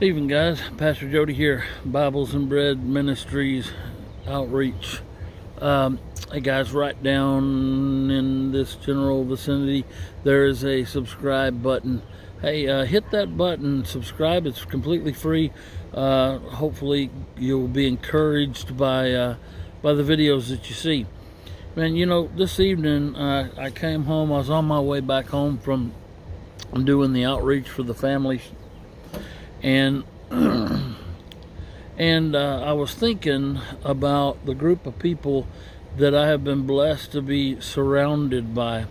Evening, guys. Pastor Jody here, Bibles and Bread Ministries Outreach. Hey guys, right down in this general vicinity there is a subscribe button. Hey, hit that button, subscribe. It's completely free. Hopefully you'll be encouraged by the videos that you see. Man, you know, this evening I came home. I was on my way back home from doing the outreach for the families, and I was thinking about the group of people that I have been blessed to be surrounded by,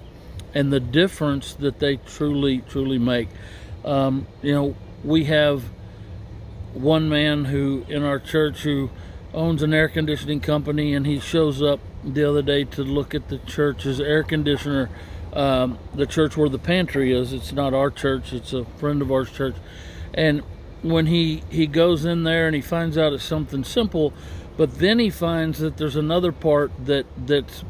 and the difference that they truly make. You know, we have one man who in our church who owns an air conditioning company, and he shows up the other day to look at the church's air conditioner. The church where the pantry is, it's not our church, it's a friend of ours' church. And when he goes in there and he finds out it's something simple, but then he finds that there's another part that's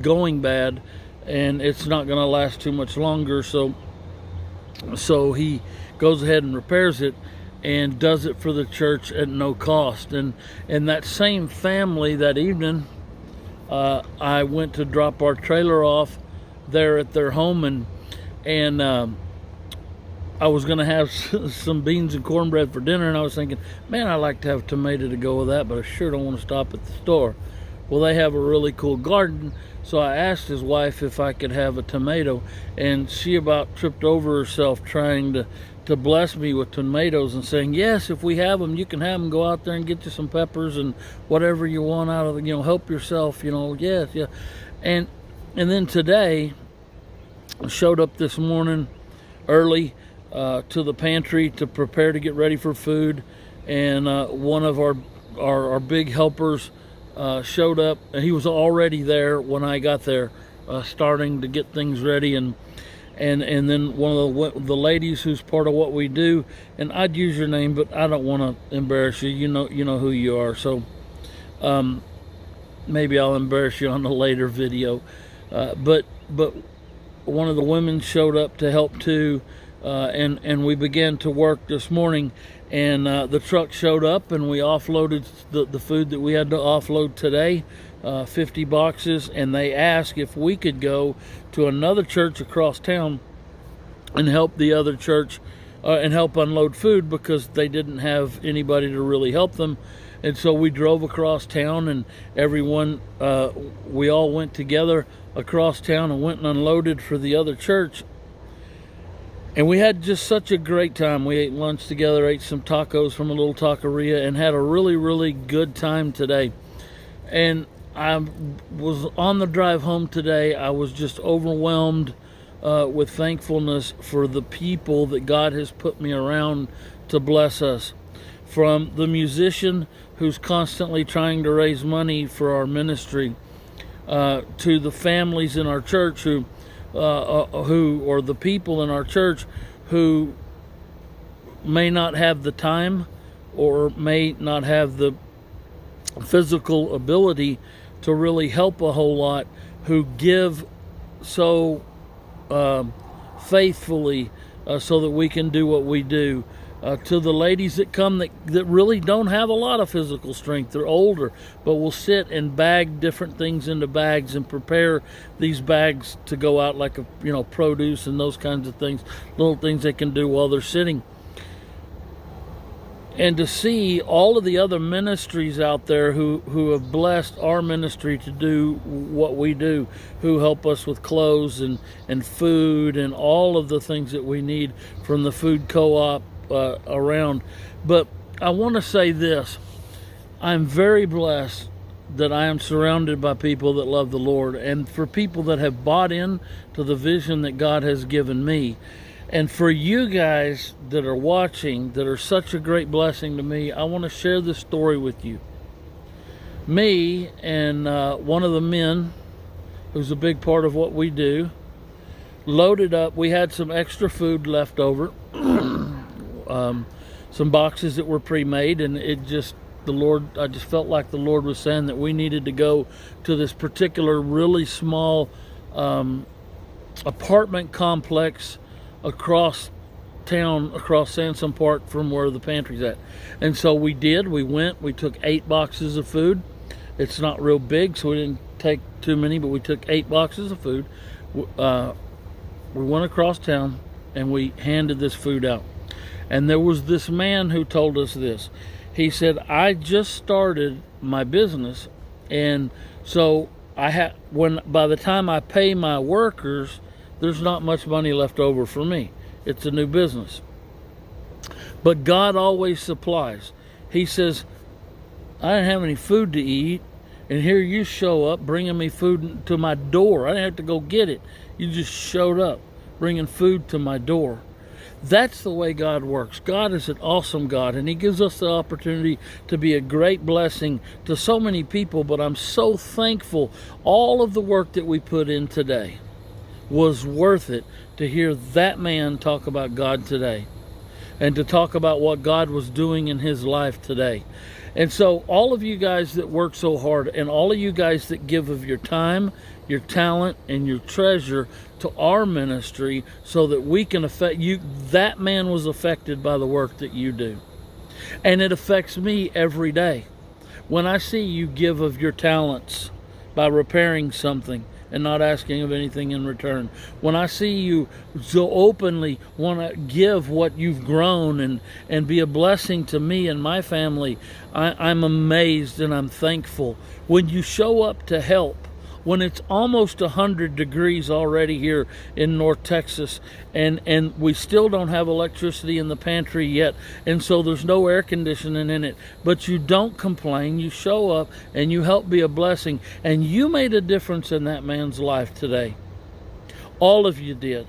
going bad, and it's not going to last too much longer. So he goes ahead and repairs it and does it for the church at no cost. And that same family, that evening, I went to drop our trailer off there at their home, and I was going to have some beans and cornbread for dinner, and I was thinking, man, I'd like to have a tomato to go with that, but I sure don't want to stop at the store. Well, they have a really cool garden, so I asked his wife if I could have a tomato, and she about tripped over herself trying to bless me with tomatoes and saying, yes, if we have them, you can have them. Go out there and get you some peppers and whatever you want out of it, you know, help yourself, you know. Yes, yeah. And then today, I showed up this morning early to the pantry to prepare to get ready for food, and one of our big helpers showed up, and he was already there when I got there, starting to get things ready. And then one of the ladies who's part of what we do, and I'd use your name, but I don't want to embarrass you. You know who you are. So maybe I'll embarrass you on a later video. But one of the women showed up to help too, and we began to work this morning. And the truck showed up, and we offloaded the food that we had to offload today, 50 boxes. And they asked if we could go to another church across town and help the other church and help unload food, because they didn't have anybody to really help them. And so we drove across town, and everyone, we all went together across town and went and unloaded for the other church. And we had just such a great time. We ate lunch together, ate some tacos from a little taqueria, and had a really good time today. And I was on the drive home today, I was just overwhelmed with thankfulness for the people that God has put me around to bless us. From the musician who's constantly trying to raise money for our ministry, to the families in our church who or the people in our church who may not have the time or may not have the physical ability to really help a whole lot, who give so faithfully so that we can do what we do. To the ladies that come that really don't have a lot of physical strength, they're older, but will sit and bag different things into bags and prepare these bags to go out, like produce and those kinds of things, little things they can do while they're sitting. And to see all of the other ministries out there who have blessed our ministry to do what we do, who help us with clothes and food and all of the things that we need from the food co-op around. But I want to say this: I'm very blessed that I am surrounded by people that love the Lord, and for people that have bought in to the vision that God has given me. And for you guys that are watching, that are such a great blessing to me, I want to share this story with you. Me and one of the men, who's a big part of what we do, loaded up. We had some extra food left over, some boxes that were pre-made, and I just felt like the Lord was saying that we needed to go to this particular really small apartment complex across town across Sansom Park from where the pantry's at. And so we did. We went. We took 8 boxes of food. It's not real big, so we didn't take too many, but we took 8 boxes of food. We went across town and we handed this food out. And there was this man who told us this. He said, I just started my business, and so by the time I pay my workers, there's not much money left over for me. It's a new business. But God always supplies. He says, I didn't have any food to eat, and here you show up bringing me food to my door. I didn't have to go get it. You just showed up bringing food to my door. That's the way God works. God is an awesome God, and He gives us the opportunity to be a great blessing to so many people. But I'm so thankful all of the work that we put in today was worth it to hear that man talk about God today and to talk about what God was doing in his life today. And so all of you guys that work so hard, and all of you guys that give of your time, your talent, and your treasure to our ministry so that we can affect you, that man was affected by the work that you do. And it affects me every day. When I see you give of your talents by repairing something and not asking of anything in return. When I see you so openly want to give what you've grown and be a blessing to me and my family, I'm amazed and I'm thankful. When you show up to help, when it's almost 100 degrees already here in North Texas, and we still don't have electricity in the pantry yet, and so there's no air conditioning in it, but you don't complain. You show up and you help be a blessing, and you made a difference in that man's life today. All of you did.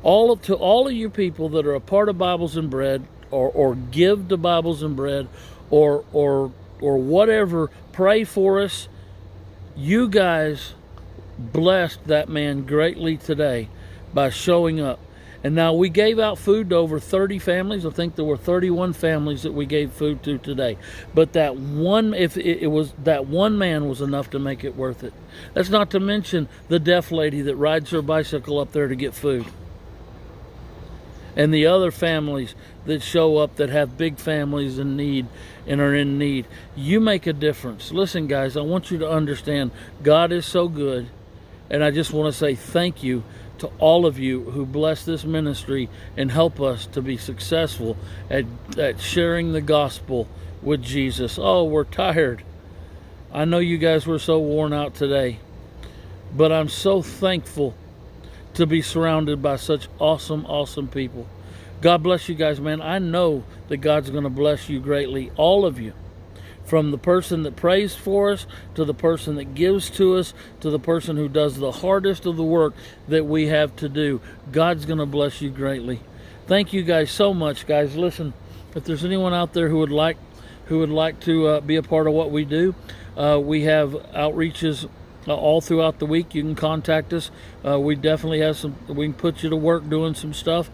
To all of you people that are a part of Bibles and Bread, or give to Bibles and Bread, or whatever, pray for us. You guys blessed that man greatly today by showing up. And now we gave out food to over 30 families. I think there were 31 families that we gave food to today. But that one, that one man was enough to make it worth it. That's not to mention the deaf lady that rides her bicycle up there to get food. And the other families that show up that have big families in need and are in need. You make a difference. Listen, guys, I want you to understand God is so good. And I just want to say thank you to all of you who bless this ministry and help us to be successful at sharing the gospel with Jesus. Oh, we're tired. I know you guys were so worn out today. But I'm so thankful to be surrounded by such awesome, awesome people. God bless you guys, man. I know that God's going to bless you greatly, all of you. From the person that prays for us, to the person that gives to us, to the person who does the hardest of the work that we have to do. God's going to bless you greatly. Thank you guys so much, guys. Listen, if there's anyone out there who would like to be a part of what we do, we have outreaches all throughout the week. You can contact us. We definitely have we can put you to work doing some stuff.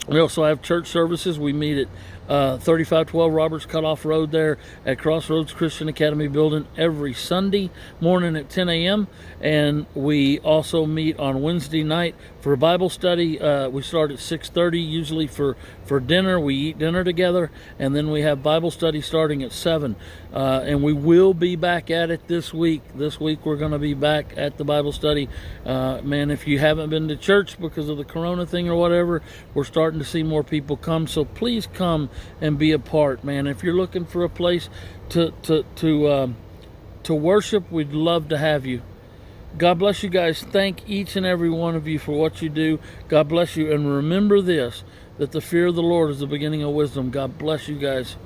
We also have church services. We meet at 3512 Roberts Cutoff Road there at Crossroads Christian Academy building every Sunday morning at 10 a.m. And we also meet on Wednesday night for Bible study. We start at 6:30 usually for dinner. We eat dinner together, and then we have Bible study starting at 7. And we will be back at it this week. This week we're going to be back at the Bible study. Man, if you haven't been to church because of the corona thing or whatever, we're starting to see more people come. So please come and be a part, man. If you're looking for a place to worship, we'd love to have you. God bless you guys. Thank each and every one of you for what you do. God bless you. And remember this, that the fear of the Lord is the beginning of wisdom. God bless you guys.